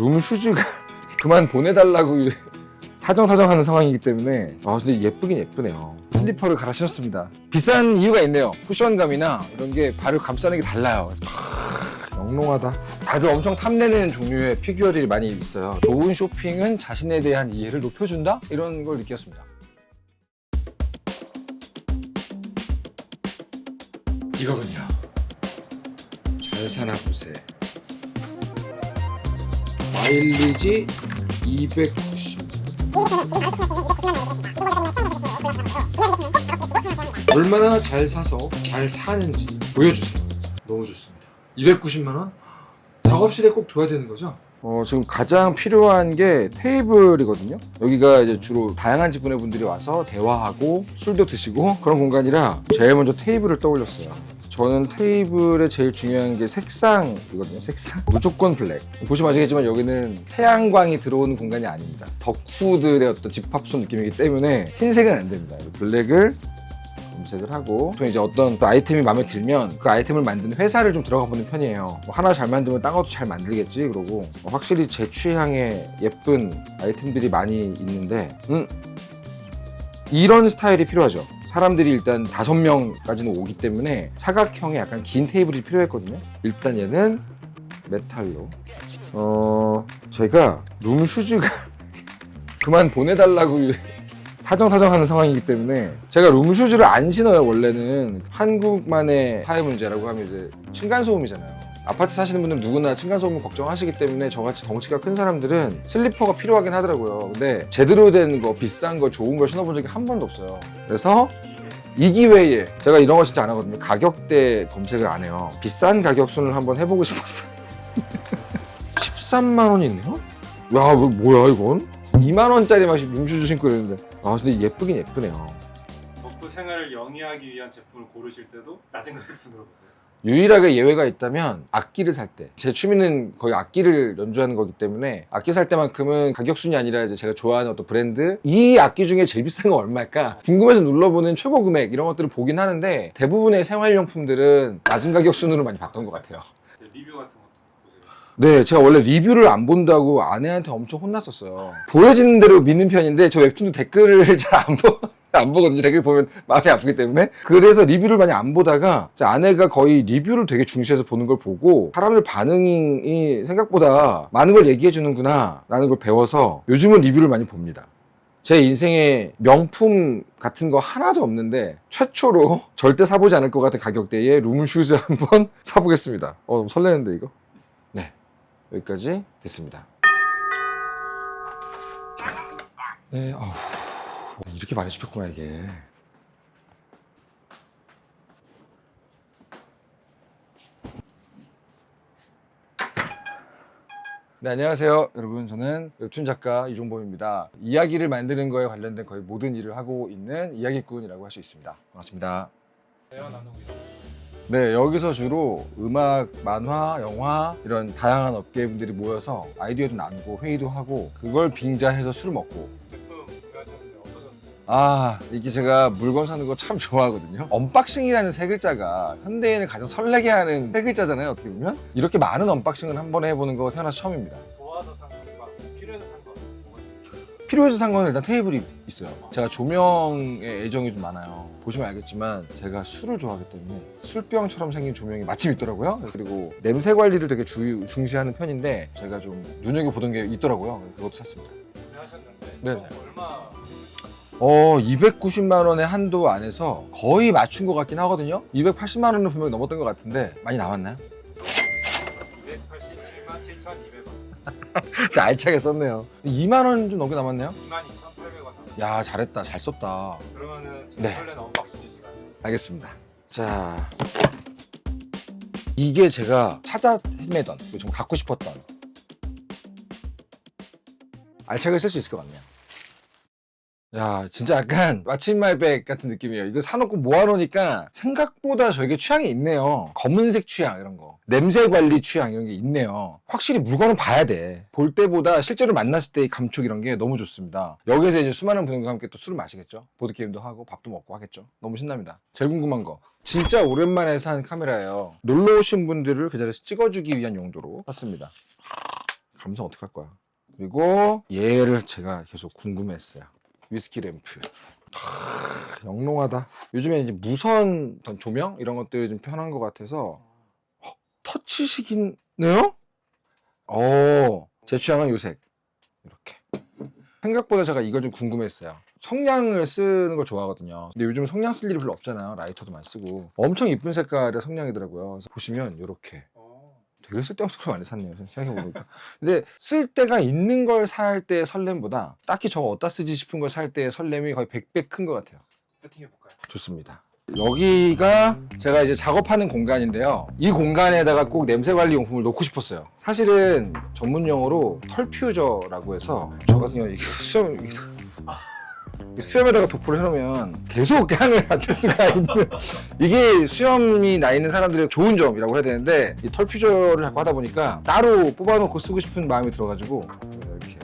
룸슈즈가 그만 보내달라고 사정사정하는 상황이기 때문에 근데 예쁘긴 예쁘네요. 슬리퍼를 갈아 신었습니다. 비싼 이유가 있네요. 쿠션감이나 이런 게 발을 감싸는 게 달라요. 영롱하다. 다들 엄청 탐내는 종류의 피규어들이 많이 있어요. 좋은 쇼핑은 자신에 대한 이해를 높여준다? 이런 걸 느꼈습니다. 이거군요. 잘 사나 보세. 마일리지 290. 얼마나 잘 사서 잘 사는지 보여주세요. 너무 좋습니다. 290만 원? 작업실에 꼭 둬야 되는 거죠? 지금 가장 필요한 게 테이블이거든요. 여기가 이제 주로 다양한 직군의 분들이 와서 대화하고 술도 드시고 그런 공간이라 제일 먼저 테이블을 떠올렸어요. 저는 테이블에 제일 중요한 게 색상이거든요. 색상 무조건 블랙. 보시면 아시겠지만 여기는 태양광이 들어오는 공간이 아닙니다. 덕후들의 어떤 집합소 느낌이기 때문에 흰색은 안 됩니다. 블랙을 검색을 하고 또 이제 어떤 또 아이템이 마음에 들면 그 아이템을 만드는 회사를 좀 들어가 보는 편이에요. 하나 잘 만들면 딴 것도 잘 만들겠지 그러고 확실히 제 취향의 예쁜 아이템들이 많이 있는데 이런 스타일이 필요하죠. 사람들이 일단 5명까지는 오기 때문에 사각형의 약간 긴 테이블이 필요했거든요. 일단 얘는 메탈로 제가 룸슈즈가 그만 보내달라고 사정사정하는 상황이기 때문에 제가 룸슈즈를 안 신어요. 원래는 한국만의 사회 문제라고 하면 이제 층간소음이잖아요. 아파트 사시는 분들 누구나 층간소음 걱정하시기 때문에 저같이 덩치가 큰 사람들은 슬리퍼가 필요하긴 하더라고요. 근데 제대로 된 거, 비싼 거, 좋은 거 신어본 적이 한 번도 없어요. 그래서 이 기회에 제가 이런 거 진짜 안 하거든요. 가격대 검색을 안 해요. 비싼 가격순을 한번 해보고 싶었어요. 13만 원이 있네요? 야, 이거 뭐야 이건? 2만 원짜리 맛이 룸슈즈 신고 이랬는데 근데 예쁘긴 예쁘네요. 덕후 생활을 영위하기 위한 제품을 고르실 때도 낮은 가격순으로 보세요. 유일하게 예외가 있다면 악기를 살 때. 제 취미는 거의 악기를 연주하는 거기 때문에 악기 살 때만큼은 가격순이 아니라 이제 제가 좋아하는 어떤 브랜드 이 악기 중에 제일 비싼 건 얼마일까 궁금해서 눌러보는 최고 금액 이런 것들을 보긴 하는데 대부분의 생활용품들은 낮은 가격순으로 많이 봤던 것 같아요. 리뷰 같은 것도 보세요. 네, 제가 원래 리뷰를 안 본다고 아내한테 엄청 혼났었어요. 보여지는 대로 믿는 편인데 저 웹툰도 댓글을 잘 안 보거든요. 댓글 보면 마음이 아프기 때문에. 그래서 리뷰를 많이 안 보다가 아내가 거의 리뷰를 되게 중시해서 보는 걸 보고 사람들 반응이 생각보다 많은 걸 얘기해 주는구나 라는 걸 배워서 요즘은 리뷰를 많이 봅니다. 제 인생에 명품 같은 거 하나도 없는데 최초로 절대 사보지 않을 것 같은 가격대에 룸슈즈 한번 사보겠습니다. 설레는데 이거? 네, 여기까지 됐습니다. 네, 이렇게 많이 시켰구나 이게. 네, 안녕하세요 여러분. 저는 웹툰 작가 이종범입니다. 이야기를 만드는 거에 관련된 거의 모든 일을 하고 있는 이야기꾼이라고 할 수 있습니다. 반갑습니다. 대화 나누고 있어요. 네, 여기서 주로 음악, 만화, 영화 이런 다양한 업계분들이 모여서 아이디어도 나누고 회의도 하고 그걸 빙자해서 술을 먹고. 제품 구매하셨는데 어떠셨어요? 이게 제가 물건 사는 거 참 좋아하거든요. 언박싱이라는 세 글자가 현대인을 가장 설레게 하는 세 글자잖아요. 어떻게 보면 이렇게 많은 언박싱을 한 번에 해보는 거 태어나서 처음입니다. 좋아서 산 것과 필요해서 산 거 뭐가 있어요? 필요해서 산 거는 일단 테이블이 있어요. 제가 조명에 애정이 좀 많아요. 보시면 알겠지만 제가 술을 좋아하기 때문에 술병처럼 생긴 조명이 마침 있더라고요. 그리고 냄새 관리를 되게 중시하는 편인데 제가 좀 눈여겨보던 게 있더라고요. 그것도 샀습니다. 구매하셨는데 네네. 얼마 290만 원의 한도 안에서 거의 맞춘 것 같긴 하거든요. 280만 원은 분명히 넘었던 것 같은데 많이 남았나요? 287만 7,200원. 진짜 알차게 썼네요. 2만 원 좀 넘게 남았네요. 22,800원 남았어요. 야, 잘했다. 잘 썼다. 그러면은 제 네. 설레는 언박싱 시간. 알겠습니다. 자, 이게 제가 찾아 헤매던, 좀 갖고 싶었던 알차게 쓸 수 있을 것 같네요. 야, 진짜 약간 마침말백 같은 느낌이에요. 이거 사놓고 모아놓으니까 생각보다 저에게 취향이 있네요. 검은색 취향 이런 거, 냄새 관리 취향 이런 게 있네요. 확실히 물건은 봐야 돼. 볼 때보다 실제로 만났을 때의 감촉 이런 게 너무 좋습니다. 여기서 이제 수많은 분들과 함께 또 술을 마시겠죠. 보드게임도 하고 밥도 먹고 하겠죠. 너무 신납니다. 제일 궁금한 거, 진짜 오랜만에 산 카메라예요. 놀러 오신 분들을 그 자리에서 찍어주기 위한 용도로 샀습니다. 감성 어떻게 할 거야. 그리고 얘를 제가 계속 궁금했어요. 위스키 램프. 영롱하다. 요즘에 이제 무선 어떤 조명 이런 것들이 좀 편한 것 같아서 터치식이네요? 제 취향은 요색. 이렇게. 생각보다 제가 이걸 좀 궁금했어요. 성냥을 쓰는 걸 좋아하거든요. 근데 요즘 성냥 쓸 일이 별로 없잖아요. 라이터도 많이 쓰고. 엄청 이쁜 색깔의 성냥이더라고요. 그래서 보시면 이렇게. 되게 쓸데없는 걸 많이 샀네요. 생각해보니까. 근데 쓸 데가 있는 걸 살 때의 설렘보다 딱히 저거 어디다 쓰지 싶은 걸 살 때의 설렘이 거의 100배 큰 것 같아요. 세팅해볼까요? 좋습니다. 여기가 제가 이제 작업하는 공간인데요. 이 공간에다가 꼭 냄새 관리 용품을 놓고 싶었어요. 사실은 전문 용어로 털퓨저라고 해서 저 같은 경우는 이게 수염에다가 도포를 해놓으면 계속 향을 맡을 수가 있는 이게 수염이 나 있는 사람들의 좋은 점이라고 해야 되는데 이 털퓨저를 자꾸 하다 보니까 따로 뽑아놓고 쓰고 싶은 마음이 들어가지고 이렇게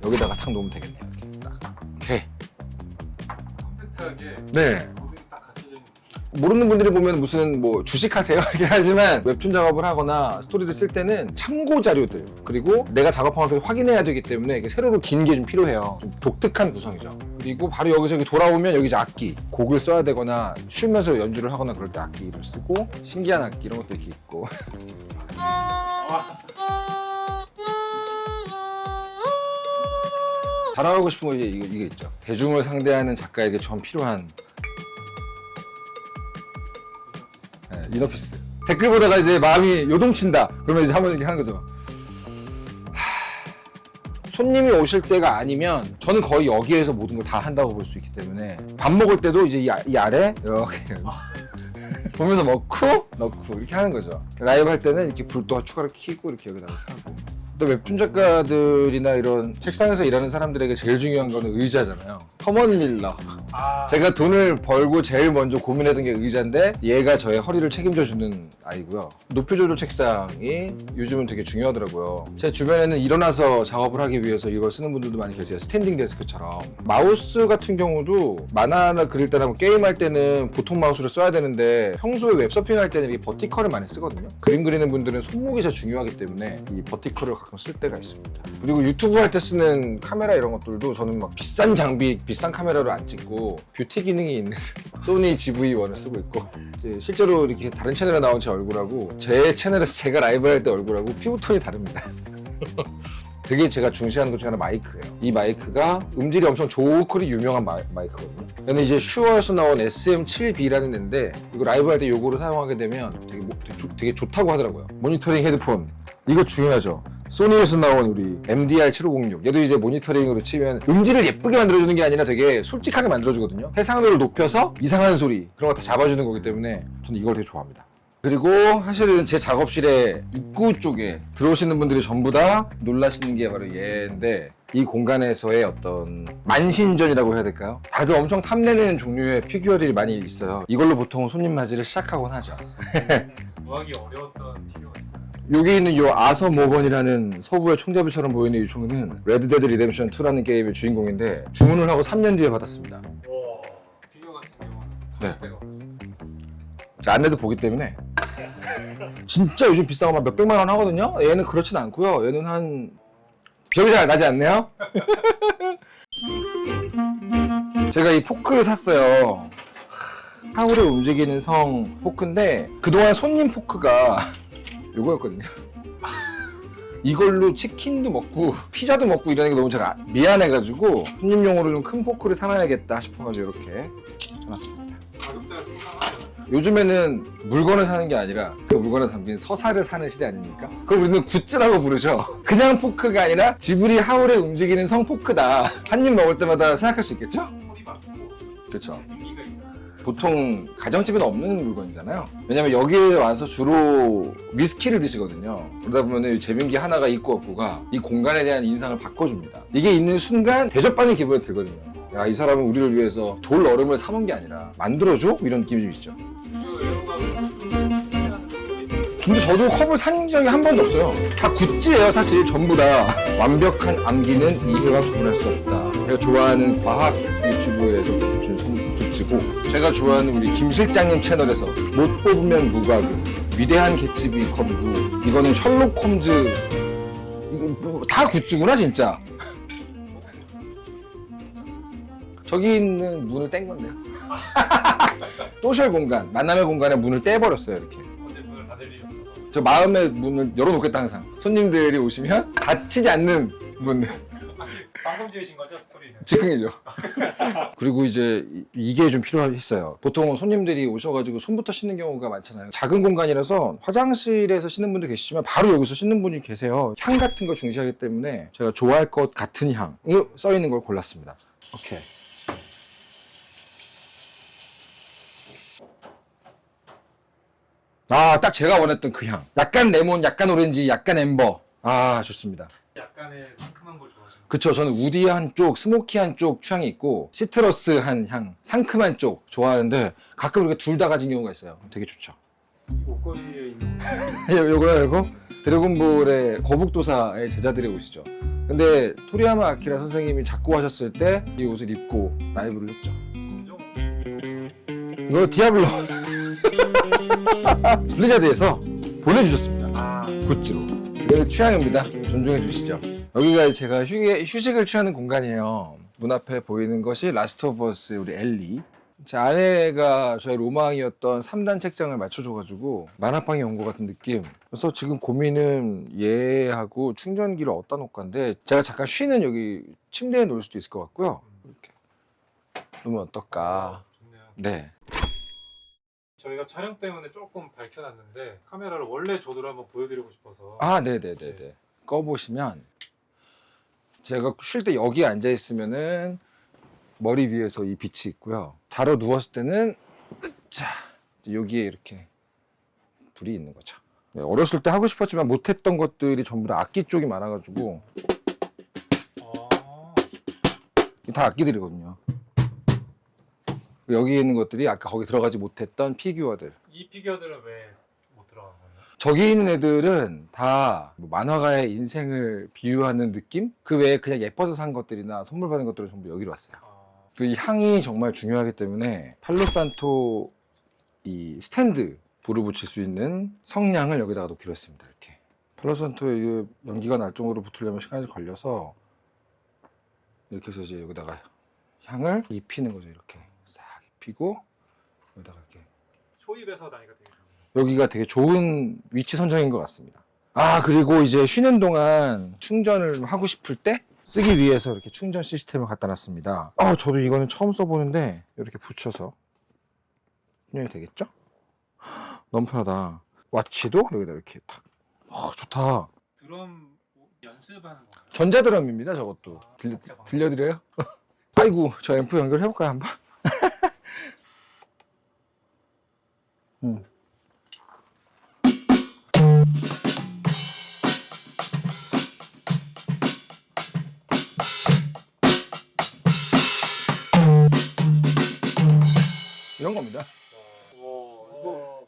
여기다가 탁 놓으면 되겠네요. 이렇게 딱. 오케이. 컴팩트하게 네. 모든 게 딱 갖춰져 있는 느낌. 모르는 분들이 보면 무슨 뭐 주식하세요 이렇게 하지만 웹툰 작업을 하거나 스토리를 쓸 때는 참고 자료들 그리고 내가 작업한 걸 확인해야 되기 때문에 이게 세로로 긴 게 좀 필요해요. 좀 독특한 구성이죠. 그리고 바로 여기서 여기 돌아오면 여기 이제 악기 곡을 써야 되거나 쉬면서 연주를 하거나 그럴 때 악기를 쓰고 신기한 악기 이런 것도 이렇게 있고 자랑하고 싶은 거 이게 있죠. 대중을 상대하는 작가에게 전 필요한 이너피스. 댓글 보다가 이제 마음이 요동친다. 그러면 이제 한번 이렇게 하는 거죠. 손님이 오실 때가 아니면 저는 거의 여기에서 모든 걸 다 한다고 볼 수 있기 때문에 밥 먹을 때도 이제 이 아래 이렇게 보면서 넣고 이렇게 하는 거죠. 라이브 할 때는 이렇게 불도 추가로 켜고 이렇게 여기다가 하고. 또 웹툰 작가들이나 이런 책상에서 일하는 사람들에게 제일 중요한 거는 의자잖아요. 커먼 밀러. 제가 돈을 벌고 제일 먼저 고민했던 게 의자인데 얘가 저의 허리를 책임져주는 아이고요. 높이 조절 책상이 요즘은 되게 중요하더라고요. 제 주변에는 일어나서 작업을 하기 위해서 이걸 쓰는 분들도 많이 계세요. 스탠딩 데스크처럼. 마우스 같은 경우도 만화나 그릴 때나 뭐 게임할 때는 보통 마우스를 써야 되는데 평소에 웹서핑할 때는 이렇게 버티컬을 많이 쓰거든요. 그림 그리는 분들은 손목이 진짜 중요하기 때문에 이 버티컬을 가끔 쓸 때가 있습니다. 그리고 유튜브 할 때 쓰는 카메라 이런 것들도 저는 막 비싼 장비, 비싼 카메라로 안 찍고 뷰티 기능이 있는 소니 GV1을 쓰고 있고 실제로 이렇게 다른 채널에 나온 제 얼굴하고 제 채널에서 제가 라이브 할 때 얼굴하고 피부톤이 다릅니다. 되게 제가 중시하는 것 중에 하나 마이크예요. 이 마이크가 음질이 엄청 좋고 유명한 마이크거든요. 근데 이제 슈어에서 나온 SM7B라는 애인데 이거 라이브 할 때 요거를 사용하게 되면 되게 좋다고 하더라고요. 모니터링 헤드폰 이거 중요하죠. 소니에서 나온 우리 MDR7506 얘도 이제 모니터링으로 치면 음질을 예쁘게 만들어주는 게 아니라 되게 솔직하게 만들어주거든요. 해상도를 높여서 이상한 소리 그런 거 다 잡아주는 거기 때문에 저는 이걸 되게 좋아합니다. 그리고 사실은 제 작업실에 입구 쪽에 들어오시는 분들이 전부 다 놀라시는 게 바로 얘인데 이 공간에서의 어떤 만신전이라고 해야 될까요? 다들 엄청 탐내는 종류의 피규어들이 많이 있어요. 이걸로 보통 손님 맞이를 시작하곤 하죠. 구하기 어려웠던 필요가 있어요. 여기 있는 요 아서 모건이라는 서부의 총잡이처럼 보이는 이 총은 레드데드 리뎀션 2라는 게임의 주인공인데 주문을 하고 3년 뒤에 받았습니다. 와, 피규어 같은 경우는 네. 때가 안내도 보기 때문에 진짜 요즘 비싼 거만 몇백만 원 하거든요. 얘는 그렇진 않고요. 얘는 한 기억이 잘 나지 않네요. 제가 이 포크를 샀어요. 하울에 움직이는 성 포크인데 그동안 손님 포크가 요거였거든요. 이걸로 치킨도 먹고 피자도 먹고 이러는 게 너무 제가 미안해가지고 손님용으로 좀 큰 포크를 사놔야겠다 싶어가지고 이렇게 사놨습니다. 가격대가 상하죠. 요즘에는 물건을 사는 게 아니라 그 물건에 담긴 서사를 사는 시대 아닙니까? 그걸 우리는 굿즈라고 부르죠. 그냥 포크가 아니라 지브리 하울에 움직이는 성 포크다. 한 입 먹을 때마다 생각할 수 있겠죠? 소리 많고 그렇죠. 의미가 있다. 보통 가정집에는 없는 물건이잖아요. 왜냐면 여기에 와서 주로 위스키를 드시거든요. 그러다 보면 제빙기 하나가 있고 없고가 이 공간에 대한 인상을 바꿔줍니다. 이게 있는 순간 대접받는 기분이 들거든요. 야, 이 사람은 우리를 위해서 돌 얼음을 사놓은 게 아니라 만들어줘? 이런 느낌이 좀 있죠. 근데 저도 컵을 산 적이 한 번도 없어요. 다 굿즈예요, 사실. 전부 다. 완벽한 암기는 이해와 구분할 수 없다. 제가 좋아하는 과학 유튜브에서 준 굿즈고, 제가 좋아하는 우리 김 실장님 채널에서 못 뽑으면 무과금, 위대한 개츠비 컵이고, 이거는 셜록 홈즈 다 굿즈구나 진짜. 저기 있는 문을 뗀 건데요. 소셜 공간, 만남의 공간에 문을 떼버렸어요 이렇게. 어제 문을 닫을 일이 없어서. 저 마음의 문을 열어놓겠다 항상. 손님들이 오시면 닫히지 않는 문. 방금 지으신 거죠 스토리는? 즉흥이죠. 그리고 이제 이게 좀 필요했어요. 보통 손님들이 오셔가지고 손부터 씻는 경우가 많잖아요. 작은 공간이라서 화장실에서 씻는 분도 계시지만 바로 여기서 씻는 분이 계세요. 향 같은 거 중시하기 때문에 제가 좋아할 것 같은 향 써 있는 걸 골랐습니다. 오케이. 아, 딱 제가 원했던 그 향. 약간 레몬, 약간 오렌지, 약간 엠버. 아, 좋습니다. 약간의 상큼한 걸 좋아하시는 그쵸. 저는 우디한 쪽, 스모키한 쪽 취향이 있고, 시트러스한 향, 상큼한 쪽 좋아하는데, 가끔 이렇게 둘 다 가진 경우가 있어요. 되게 좋죠. 옷걸이에 있는 요거요, 이거? 드래곤볼의 거북도사의 제자들이 오시죠. 근데 토리야마 아키라 선생님이 작곡하셨을 때 이 옷을 입고 라이브를 했죠. 검정 이거 디아블로 블리자드에서 보내주셨습니다. 굿즈로. 이게 취향입니다. 존중해 주시죠. 여기가 제가 휴식을 취하는 공간이에요. 문 앞에 보이는 것이 라스트 오브 어스 우리 엘리. 제 아내가 저의 로망이었던 3단 책장을 맞춰줘가지고 만화방에 온 것 같은 느낌. 그래서 지금 고민은 얘하고 충전기를 어디다 놓을까인데 제가 잠깐 쉬는 여기 침대에 놓을 수도 있을 것 같고요. 이렇게 놓으면 어떨까. 좋네요. 네. 저희가 촬영 때문에 조금 밝혀놨는데 카메라를 원래 조도를 한번 보여드리고 싶어서. 아, 네네네네. 꺼보시면 제가 쉴 때 여기 앉아 있으면은 머리 위에서 이 빛이 있고요. 자러 누웠을 때는 자 여기에 이렇게 불이 있는 거죠. 네, 어렸을 때 하고 싶었지만 못했던 것들이 전부 다 악기 쪽이 많아가지고 다 악기들이거든요. 여기 있는 것들이 아까 거기 들어가지 못했던 피규어들. 이 피규어들은 왜 못 들어간 거예요? 저기 있는 애들은 다뭐 만화가의 인생을 비유하는 느낌? 그 외에 그냥 예뻐서 산 것들이나 선물 받은 것들은 전부 여기로 왔어요. 그 향이 정말 중요하기 때문에 팔로산토 이 스탠드 불을 붙일 수 있는 성냥을 여기다가 놓기로 했습니다. 이렇게 팔로산토에 연기가 날 정도로 붙으려면 시간이 걸려서 이렇게 해서 이제 여기다가 향을 입히는 거죠. 이렇게 싹 입히고 여기다가 이렇게 초입에서 나니까 되게 좋네요. 여기가 되게 좋은 위치 선정인 것 같습니다. 아, 그리고 이제 쉬는 동안 충전을 하고 싶을 때 쓰기 위해서 이렇게 충전 시스템을 갖다 놨습니다. 저도 이거는 처음 써보는데 이렇게 붙여서 충전이 되겠죠? 너무 편하다. 와치도 여기다 이렇게 탁. 좋다. 드럼 연습하는 건가요? 전자드럼입니다, 저것도. 들려드려요? 아이고, 저 앰프 연결해볼까요, 한번? 이런 겁니다. 이거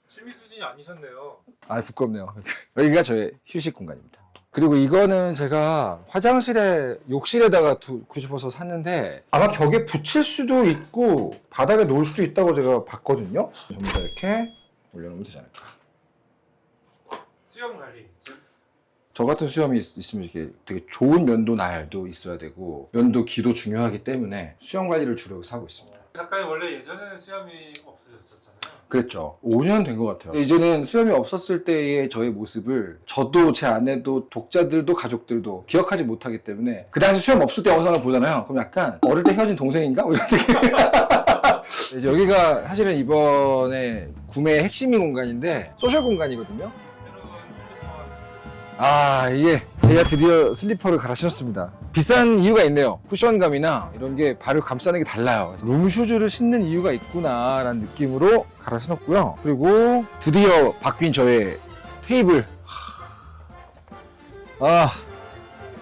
취미 수준이 아니셨네요. 아, 부끄럽네요. 여기가 저의 휴식 공간입니다. 그리고 이거는 제가 화장실에 욕실에다가 두고 싶어서 샀는데 아마 벽에 붙일 수도 있고 바닥에 놓을 수도 있다고 제가 봤거든요. 전부 다 이렇게 올려놓으면 되지 않을까. 수영 관리. 저 같은 수염이 있으면 이렇게 되게 좋은 면도 날도 있어야 되고 면도 기도 중요하기 때문에 수염 관리를 주로 하고 있습니다. 작가님 원래 예전에는 수염이 없으셨잖아요. 그랬죠. 5년 된 것 같아요. 근데 이제는 수염이 없었을 때의 저의 모습을 저도 제 아내도 독자들도 가족들도 기억하지 못하기 때문에 그 당시 수염 없을 때 영상을 보잖아요. 그럼 약간 어릴 때 헤어진 동생인가? 뭐 이런 느낌. 여기가 사실은 이번에 구매의 핵심인 공간인데 소셜 공간이거든요. 이게 제가 드디어 슬리퍼를 갈아 신었습니다. 비싼 이유가 있네요. 쿠션감이나 이런 게 발을 감싸는 게 달라요. 룸슈즈를 신는 이유가 있구나 라는 느낌으로 갈아 신었고요. 그리고 드디어 바뀐 저의 테이블.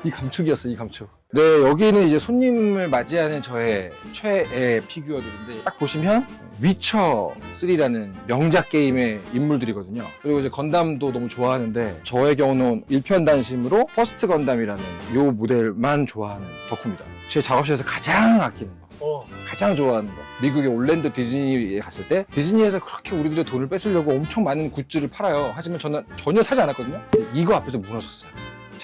이 감촉이었어, 이 감촉. 네, 여기는 이제 손님을 맞이하는 저의 최애 피규어들인데 딱 보시면 위쳐 3라는 명작 게임의 인물들이거든요. 그리고 이제 건담도 너무 좋아하는데 저의 경우는 일편단심으로 퍼스트 건담이라는 요 모델만 좋아하는 덕후입니다. 제 작업실에서 가장 아끼는 거, 가장 좋아하는 거. 미국의 올랜도 디즈니에 갔을 때 디즈니에서 그렇게 우리들의 돈을 뺏으려고 엄청 많은 굿즈를 팔아요. 하지만 저는 전혀 사지 않았거든요. 이거 앞에서 무너졌어요.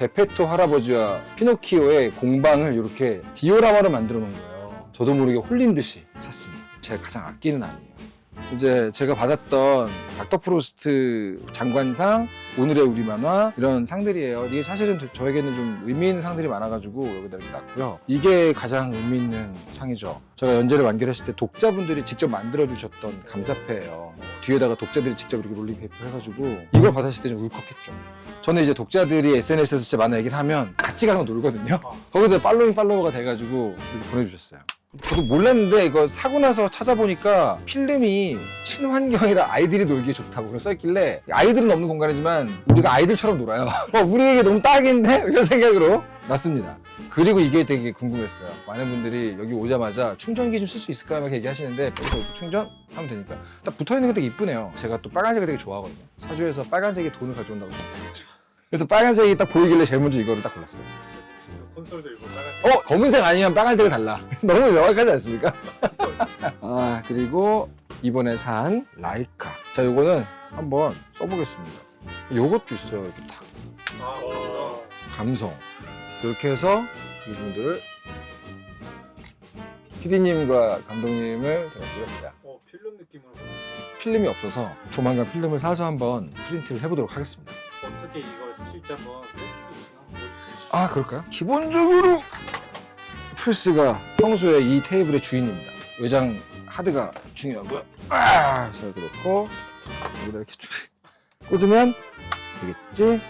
제페토 할아버지와 피노키오의 공방을 이렇게 디오라마로 만들어 놓은 거예요. 저도 모르게 홀린 듯이 샀습니다. 제가 가장 아끼는 아이예요. 이제 제가 받았던 닥터 프로스트 장관상, 오늘의 우리 만화 이런 상들이에요. 이게 사실은 저에게는 좀 의미 있는 상들이 많아가지고 여기다 이렇게 놨고요. 이게 가장 의미 있는 상이죠. 제가 연재를 완결했을 때 독자분들이 직접 만들어주셨던 감사패예요. 뒤에다가 독자들이 직접 이렇게 롤링페이퍼 해가지고 이걸 받았을 때 좀 울컥했죠. 저는 이제 독자들이 SNS에서 진짜 만화 얘기를 하면 같이 가서 놀거든요. 거기서 팔로워가 돼가지고 이렇게 보내주셨어요. 저도 몰랐는데 이거 사고 나서 찾아보니까 필름이 친환경이라 아이들이 놀기에 좋다고 그래서 써있길래 아이들은 없는 공간이지만 우리가 아이들처럼 놀아요. 우리에게 너무 딱인데? 이런 생각으로 놨습니다. 그리고 이게 되게 궁금했어요. 많은 분들이 여기 오자마자 충전기 좀 쓸 수 있을까 막 얘기하시는데 여기서 이렇게 충전하면 되니까 딱 붙어있는 게 되게 이쁘네요. 제가 또 빨간색을 되게 좋아하거든요. 사주에서 빨간색이 돈을 가져온다고 생각해가지고 그래서 빨간색이 딱 보이길래 제일 먼저 이거를 딱 골랐어요. 콘솔도 일본 빨간색. 검은색 아니면 빨간색은 달라. 너무 명확하지 않습니까? 아, 그리고 이번에 산 라이카. 자, 요거는 한번 써보겠습니다. 요것도 있어요. 이렇게 탁. 그래서 감성. 이렇게 해서 이분들을 PD님과 감독님을 제가 찍었어요. 필름 느낌으로. 필름이 없어서 조만간 필름을 사서 한번 프린트를 해보도록 하겠습니다. 어떻게 이걸 쓰실지 한번 세팅해주시면 보여주세요. 아, 그럴까요? 기본적으로 프레스가 평소에 이 테이블의 주인입니다. 외장 하드가 중요하고요. 그래서 그렇고 여기다 이렇게 꽂으면 되겠지?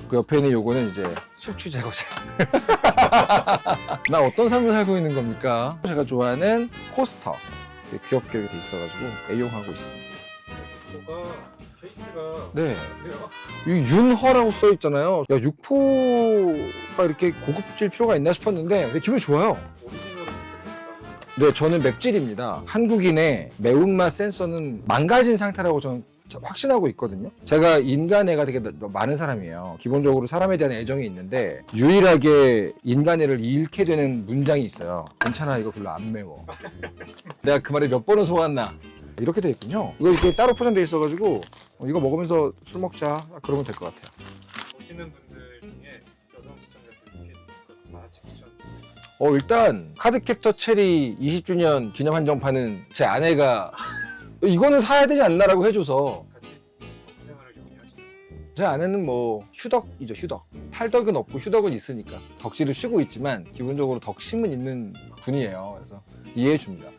그 옆에 있는 요거는 이제 숙취 제거제. 나 어떤 삶을 살고 있는 겁니까? 제가 좋아하는 코스터. 귀엽게 이렇게 돼 있어가지고 애용하고 있습니다. 이거가 케이스가 네. 그래요? 이 윤허라고 써 있잖아요. 야, 육포가 이렇게 고급질 필요가 있나 싶었는데 되게 기분이 좋아요. 오리지널로 선택했다. 네, 저는 맵찔입니다. 한국인의 매운맛 센서는 망가진 상태라고 저는 확신하고 있거든요. 제가 인간애가 되게 많은 사람이에요. 기본적으로 사람에 대한 애정이 있는데 유일하게 인간애를 잃게 되는 문장이 있어요. 괜찮아, 이거 별로 안 매워. 내가 그 말에 몇 번을 속았나. 이렇게 돼 있군요. 이거 이렇게 따로 포장돼 있어가지고 이거 먹으면서 술 먹자 그러면 될 것 같아요. 보시는 분들 중에 여성 시청자분들께 아직 추천드리세요. 일단 카드캡터 체리 20주년 기념 한정판은 제 아내가 이거는 사야 되지 않나라고 해줘서. 같이 생활을 영위하시는 제 아내는 뭐 휴덕이죠. 휴덕. 탈덕은 없고 휴덕은 있으니까 덕질을 쉬고 있지만 기본적으로 덕심은 있는 분이에요. 그래서 이해해 줍니다.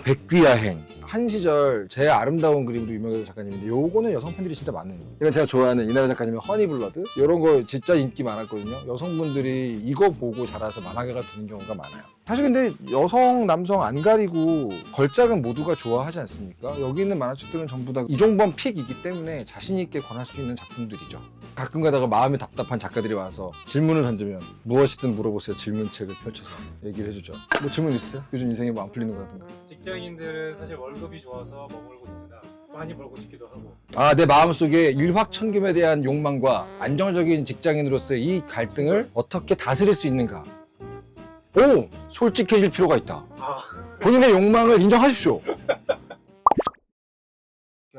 백귀야행. 한 시절 제 아름다운 그림으로 유명했던 작가님인데 요거는 여성 팬들이 진짜 많은. 이건 제가 좋아하는 이나라 작가님의 허니블러드. 이런 거 진짜 인기 많았거든요. 여성분들이 이거 보고 자라서 만화가가 되는 경우가 많아요. 사실 근데 여성, 남성 안 가리고 걸작은 모두가 좋아하지 않습니까? 여기 있는 만화책들은 전부 다 이종범 픽이기 때문에 자신 있게 권할 수 있는 작품들이죠. 가끔 가다가 마음이 답답한 작가들이 와서 질문을 던지면 무엇이든 물어보세요. 질문책을 펼쳐서 얘기를 해주죠. 뭐 질문 있으세요? 요즘 인생이 뭐 안 풀리는 거 같은가? 직장인들은 사실 월급이 좋아서 머물고 있으나 많이 벌고 싶기도 하고 내 마음속에 일확천금에 대한 욕망과 안정적인 직장인으로서의 이 갈등을 어떻게 다스릴 수 있는가? 솔직해질 필요가 있다. 본인의 욕망을 인정하십시오.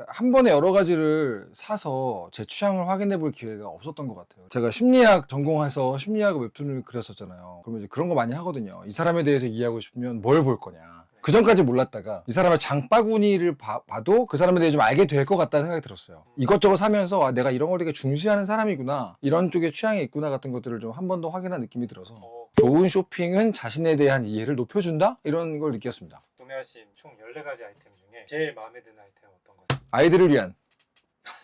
한 번에 여러 가지를 사서 제 취향을 확인해 볼 기회가 없었던 것 같아요. 제가 심리학 전공해서 심리학 웹툰을 그렸었잖아요. 그러면 이제 그런 거 많이 하거든요. 이 사람에 대해서 이해하고 싶으면 뭘 볼 거냐. 그 전까지 몰랐다가 이 사람의 장바구니를 봐도 그 사람에 대해 좀 알게 될 것 같다는 생각이 들었어요. 이것저것 사면서 내가 이런 걸 되게 중시하는 사람이구나, 이런 쪽에 취향이 있구나 같은 것들을 좀 한 번 더 확인한 느낌이 들어서 좋은 쇼핑은 자신에 대한 이해를 높여준다? 이런 걸 느꼈습니다. 구매하신 총 14가지 아이템 중에 제일 마음에 드는 아이템은 어떤 것이죠? 아이들을 위한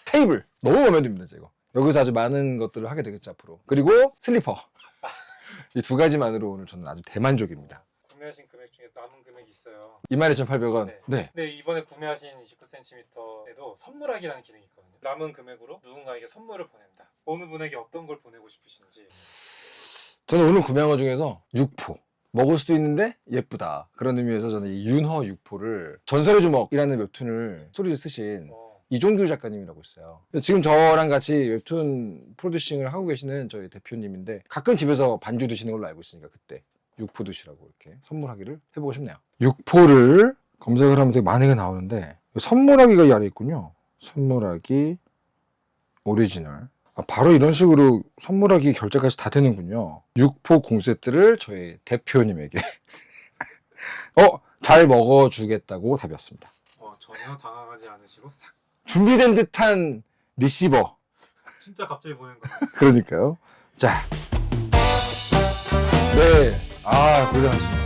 테이블 너무 마음에 듭니다. 제가 여기서 아주 많은 것들을 하게 되겠죠 앞으로. 그리고 슬리퍼. 이 두 가지만으로 오늘 저는 아주 대만족입니다. 구매하신 금액 중에 남은 금액이 있어요. 22,800원. 네. 네, 이번에 구매하신 29cm에도 선물하기라는 기능이 있거든요. 남은 금액으로 누군가에게 선물을 보낸다. 어느 분에게 어떤 걸 보내고 싶으신지. 저는 오늘 구매한 것 중에서 육포. 먹을 수도 있는데 예쁘다. 그런 의미에서 저는 이 윤허 육포를 전설의 주먹이라는 웹툰을 스토리를 쓰신 이종규 작가님이라고 있어요. 지금 저랑 같이 웹툰 프로듀싱을 하고 계시는 저희 대표님인데 가끔 집에서 반주 드시는 걸로 알고 있으니까 그때 육포 드시라고 이렇게 선물하기를 해보고 싶네요. 육포를 검색을 하면 되게 많은 게 나오는데 선물하기가 이 아래 있군요. 선물하기 오리지널. 바로 이런 식으로 선물하기 결제까지 다 되는군요. 6포 공세트를 저희 대표님에게 잘 먹어주겠다고 답이었습니다. 전혀 당황하지 않으시고 싹 준비된 듯한 리시버. 진짜 갑자기 보낸 거. 그러니까요. 자, 네, 고생하셨습니다.